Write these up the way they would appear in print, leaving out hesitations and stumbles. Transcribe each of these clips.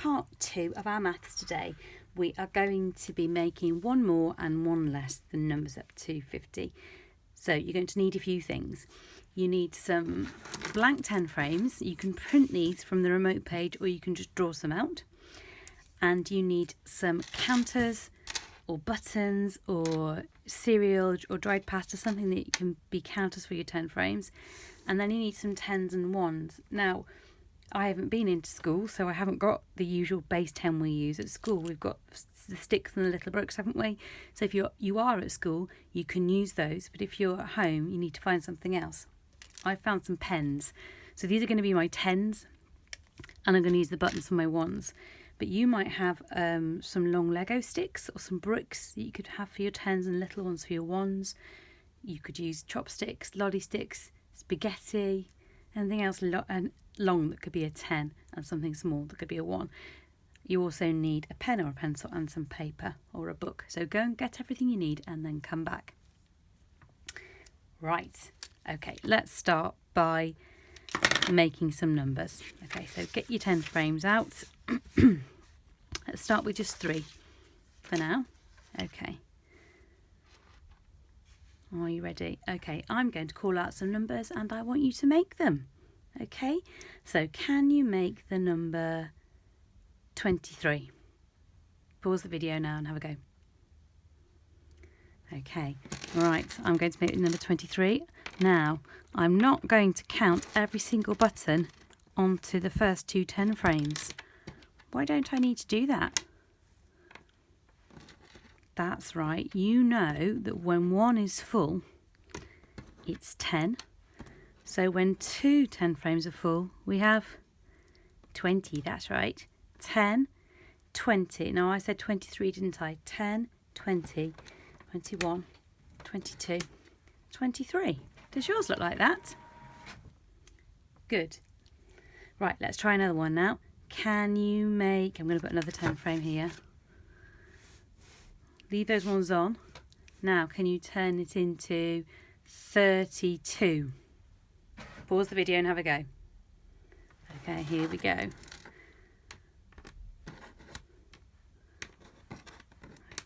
part 2 of our maths today. We are going to be making one more and one less than numbers up to 50. So you're going to need a few things. You need some blank 10 frames. You can print these from the remote page or you can just draw some out. And you need some counters or buttons or cereal or dried pasta, something that can be counters for your 10 frames. And then you need some 10s and 1s. Now, I haven't been into school, so I haven't got the usual base 10 we use at school. We've got the sticks and the little bricks, haven't we? So if you are at school, you can use those. But if you're at home, you need to find something else. I found some pens. So these are going to be my 10s, and I'm going to use the buttons for my 1s. But you might have some long Lego sticks or some bricks that you could have for your 10s and little ones for your 1s. You could use chopsticks, lolly sticks, spaghetti, anything else long that could be a 10 and something small that could be a 1. You also need a pen or a pencil and some paper or a book. So go and get everything you need and then come back. Right, okay, let's start by making some numbers. Okay, so get your 10 frames out. Let's start with just 3 for now. Okay. Are you ready? Okay, I'm going to call out some numbers and I want you to make them. Okay, so can you make the number 23? Pause the video now and have a go. Okay, right, I'm going to make the number 23. Now, I'm not going to count every single button onto the first 2 10 frames. Why don't I need to do that? That's right, you know that when 1 is full, it's 10. So when 2 10 frames are full, we have 20, that's right. 10, 20. Now I said 23, didn't I? 10, 20, 21, 22, 23. Does yours look like that? Good. Right, let's try another one now. Can you make... I'm going to put another 10 frame here. Leave those ones on. Now, can you turn it into 32? Pause the video and have a go. Okay, here we go.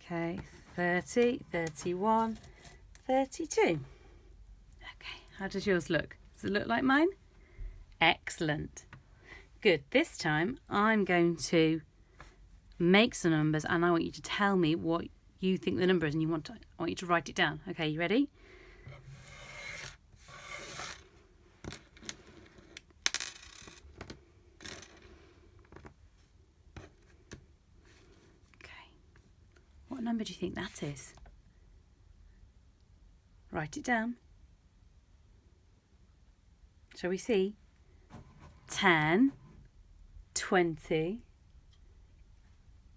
Okay, 30, 31, 32. Okay, how does yours look? Does it look like mine? Excellent. Good. This time I'm going to make some numbers and I want you to tell me what you think the number is, and I want you to write it down. Okay, you ready? Okay. What number do you think that is? Write it down. Shall we see? 10, 20,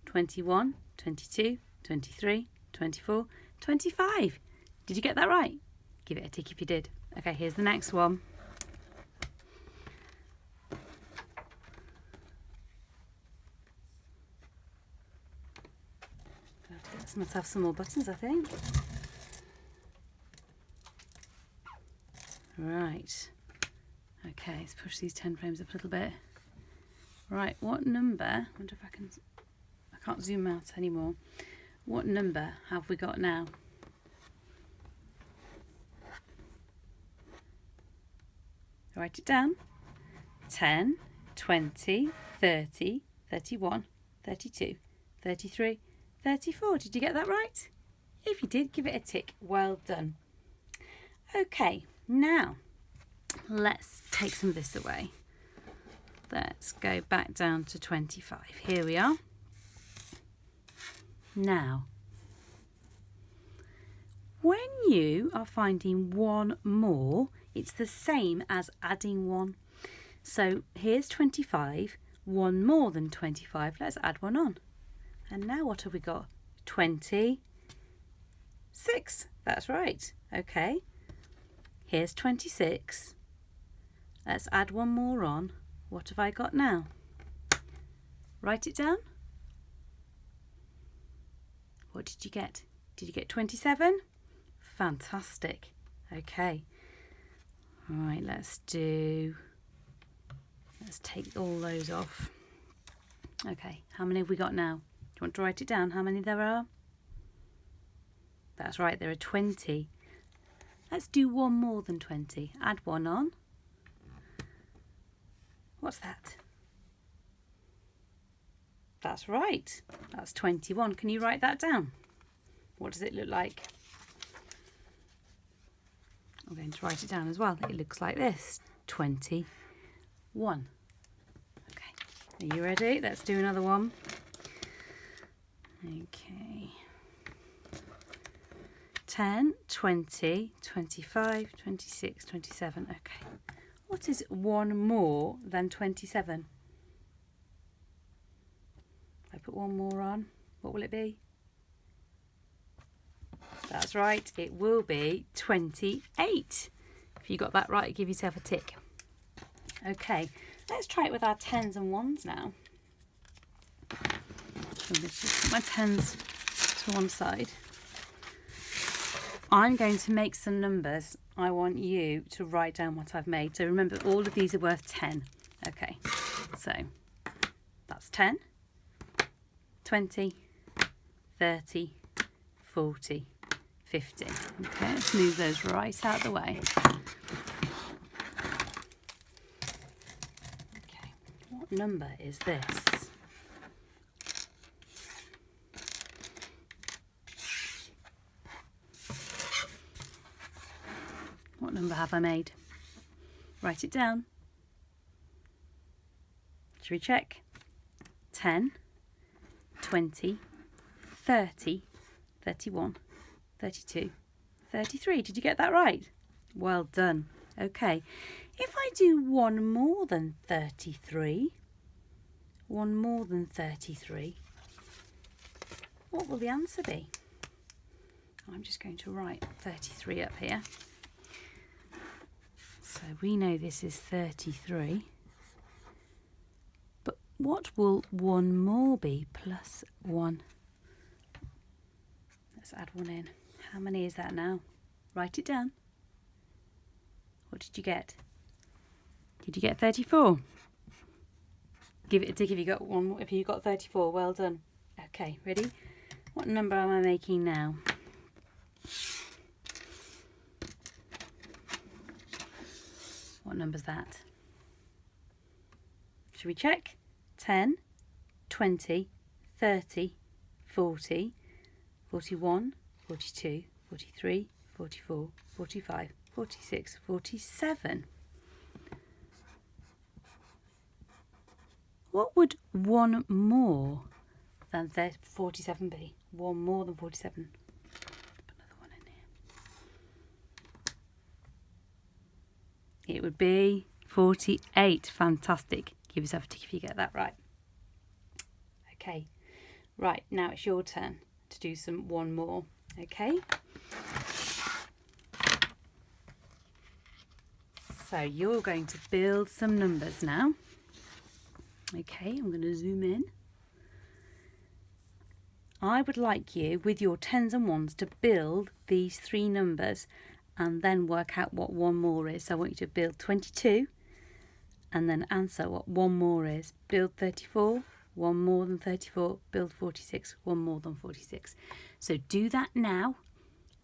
21, 22, 23, 24, 25. Did you get that right? Give it a tick if you did. Okay, here's the next one. Let's must have some more buttons, I think. Right. Okay, let's push these 10 frames up a little bit. Right, what number? I wonder if I can't zoom out anymore. What number have we got now? Write it down. 10, 20, 30, 31, 32, 33, 34. Did you get that right? If you did, give it a tick. Well done. Okay, now let's take some of this away. Let's go back down to 25. Here we are. Now, when you are finding one more, it's the same as adding one. So here's 25, one more than 25. Let's add one on. And now what have we got? 26. That's right. Okay. Here's 26. Let's add one more on. What have I got now? Write it down. What did you get? Did you get 27? Fantastic. Okay. All right, let's take all those off. Okay, how many have we got now? Do you want to write it down, how many there are? That's right, there are 20. Let's do one more than 20. Add one on. What's that? That's right, that's 21. Can you write that down? What does it look like? I'm going to write it down as well. It looks like this, 21. Okay, are you ready? Let's do another one. Okay. 10, 20, 25, 26, 27. Okay. What is one more than 27? If I put one more on, what will it be? That's right, it will be 28. If you got that right, give yourself a tick. Okay, let's try it with our tens and ones now. I'm going to just put my tens to one side. I'm going to make some numbers. I want you to write down what I've made. So remember, all of these are worth 10. Okay, so that's 10, 20, 30, 40, 50. Okay, let's move those right out the way. Okay, what number is this? What number have I made? Write it down. Should we check? 10, 20, 30, 31, 32, 33. Did you get that right? Well done. Okay. If I do one more than 33, what will the answer be? I'm just going to write 33 up here. So we know this is 33. But what will one more be plus 1? Let's add one in. How many is that now? Write it down. What did you get? Did you get 34? Give it a tick if you got one. If you got 34, well done. Okay, ready? What number am I making now? What number's that? Should we check? 10, 20, 30, 40, 41, 42, 43, 44, 45, 46, 47. What would one more than 47 be? One more than 47. Put another one in here. It would be 48. Fantastic. Give yourself a tick if you get that right. Okay. Right, now it's your turn to do one more. Okay. So you're going to build some numbers now. Okay, I'm going to zoom in. I would like you, with your tens and ones, to build these three numbers and then work out what one more is. So I want you to build 22 and then answer what one more is. Build 34, one more than 34. Build 46, one more than 46. So do that now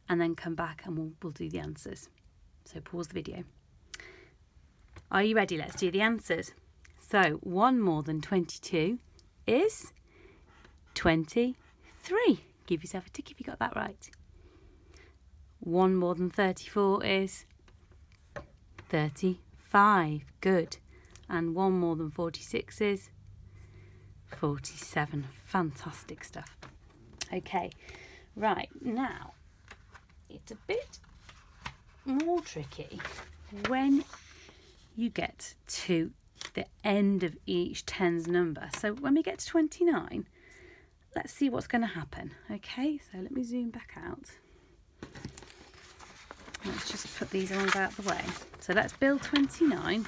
and then come back and we'll do the answers. So pause the video. Are you ready? Let's do the answers. So 1 more than 22 is 23. Give yourself a tick if you got that right. 1 more than 34 is 35. Good. And 1 more than 46 is 47. Fantastic stuff. Okay, right, now it's a bit more tricky when you get to the end of each tens number. So when we get to 29, let's see what's going to happen. Okay, so let me zoom back out. Let's just put these ones out the way. So let's build 29.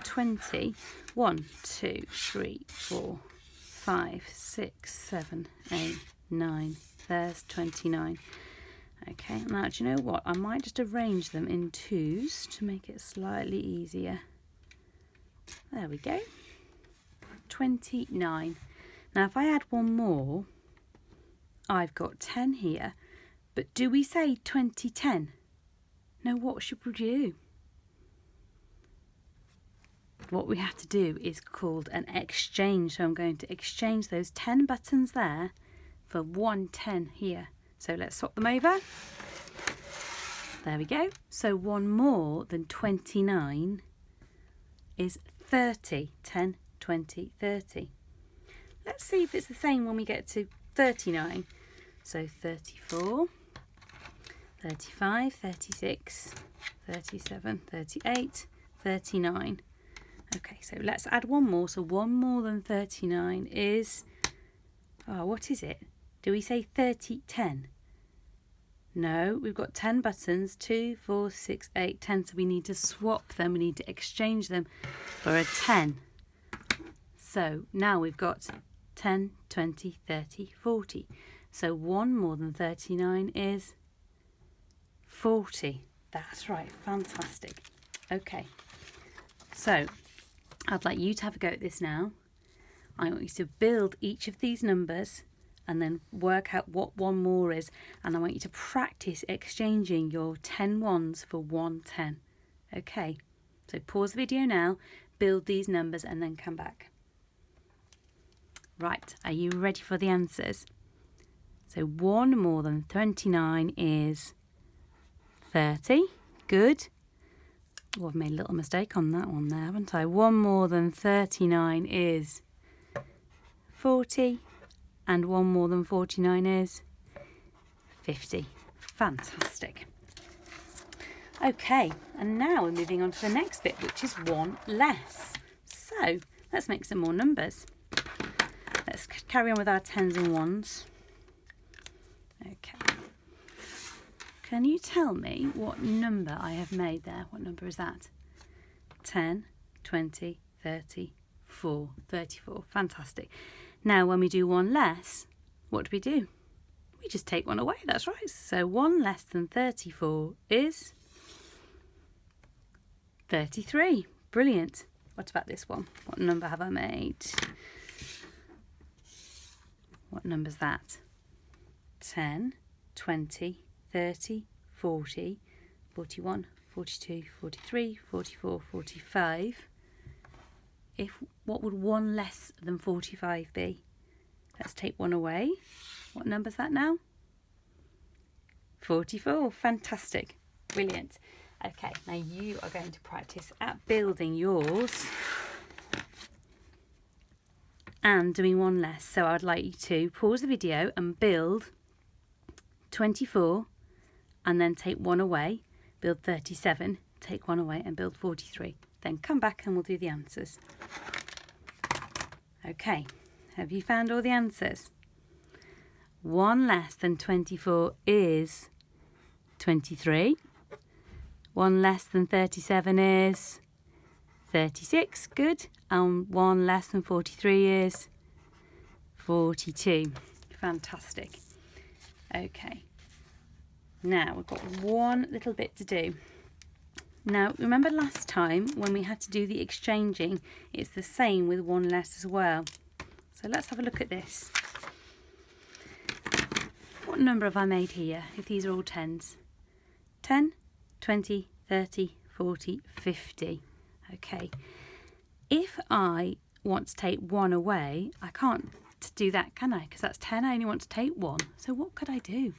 20, 1, 2, 3, 4, 5, 6, 7, 8, 9. There's 29. Okay, now do you know what? I might just arrange them in twos to make it slightly easier. There we go. 29. Now if I add one more, I've got 10 here, but do we say 2010? No, what should we do? What we have to do is called an exchange. So I'm going to exchange those 10 buttons there for 110 here. So let's swap them over. There we go. So one more than 29 is 30. 10, 20, 30. Let's see if it's the same when we get to 39. So 34, 35, 36, 37, 38, 39. Okay, so let's add one more. So one more than 39 is, what is it? Do we say 30, 10? No, we've got 10 buttons, 2, 4, 6, 8, 10. So we need to swap them. We need to exchange them for a 10. So now we've got 10, 20, 30, 40. So one more than 39 is 40. That's right, fantastic. Okay, so I'd like you to have a go at this now. I want you to build each of these numbers and then work out what one more is. And I want you to practice exchanging your 10 ones for 110. Okay, so pause the video now, build these numbers and then come back. Right, are you ready for the answers? So one more than 29 is 30. Good. Oh, I've made a little mistake on that one there, haven't I? One more than 39 is 40. And one more than 49 is 50. Fantastic. Okay, and now we're moving on to the next bit, which is one less. So let's make some more numbers. Let's carry on with our 10s and 1s. Okay. Can you tell me what number I have made there? What number is that? 10, 20, 30, 4, 34. Fantastic. Now when we do one less, what do? We just take one away, that's right. So one less than 34 is 33. Brilliant. What about this one? What number have I made? What number's that? 10, 20, 30, 40, 41, 42, 43, 44, 45. What would one less than 45 be? Let's take one away. What number's that now? 44. Fantastic. Brilliant. Okay, now you are going to practice at building yours and doing one less. So I'd like you to pause the video and build 24 and then take one away, build 37, take one away and build 43. Then come back and we'll do the answers. Okay, have you found all the answers? One less than 24 is 23. One less than 37 is 36. Good. And one less than 43 is 42. Fantastic. Okay. Now we've got one little bit to do. Now, remember last time when we had to do the exchanging, it's the same with one less as well. So let's have a look at this. What number have I made here, if these are all 10s? 10, 20, 30, 40, 50. Okay. If I want to take one away, I can't do that, can I? Because that's 10, I only want to take one. So what could I do?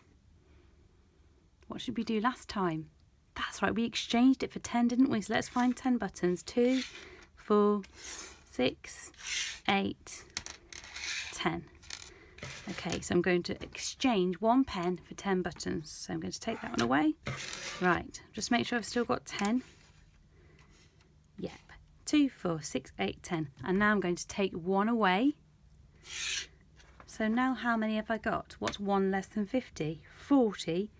What should we do last time? That's right, we exchanged it for 10, didn't we? So let's find 10 buttons. 2, 4, 6, 8, 10. Okay, so I'm going to exchange one pen for 10 buttons. So I'm going to take that one away. Right, just make sure I've still got 10. Yep, 2, 4, 6, 8, 10. And now I'm going to take one away. So now how many have I got? What's one less than 50? 40,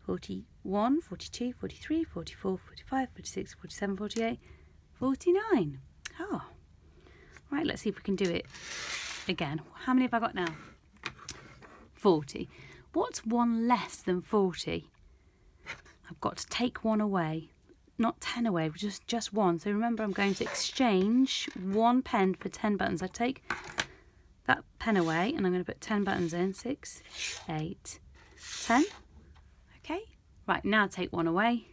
41, 42, 43, 44, 45, 46, 47, 48, 49. Oh, right, let's see if we can do it again. How many have I got now? 40. What's one less than 40? I've got to take one away, not 10 away, just one. So remember, I'm going to exchange one pen for 10 buttons. I take that pen away and I'm going to put 10 buttons in. 6, 8, 10. Okay, right, now take one away.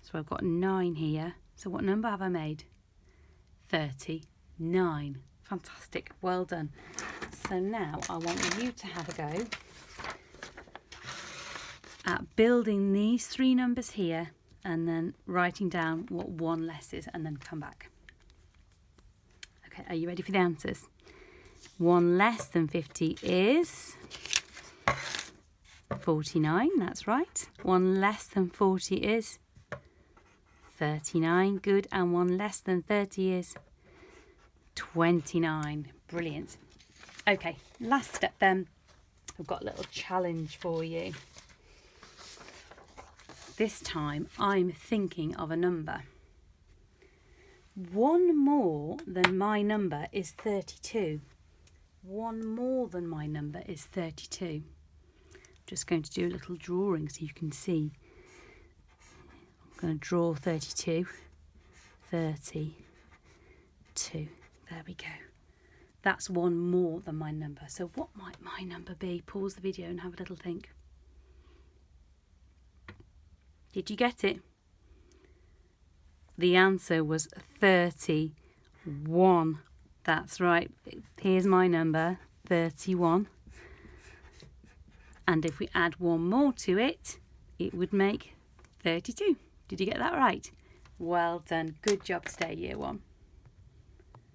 So I've got 9 here. So what number have I made? 39. Fantastic, well done. So now I want you to have a go at building these 3 numbers here and then writing down what 1 less is and then come back. Okay, are you ready for the answers? 1 less than 50 is 49, that's right. 1 less than 40 is 39, good. And 1 less than 30 is 29, brilliant. Okay, last step then. I've got a little challenge for you. This time I'm thinking of a number. 1 more than my number is 32. 1 more than my number is 32. I'm just going to do a little drawing so you can see. I'm going to draw 32. 32. There we go. That's 1 more than my number. So what might my number be? Pause the video and have a little think. Did you get it? The answer was 31. That's right. Here's my number, 31. And if we add 1 more to it, it would make 32. Did you get that right? Well done. Good job today, Year 1.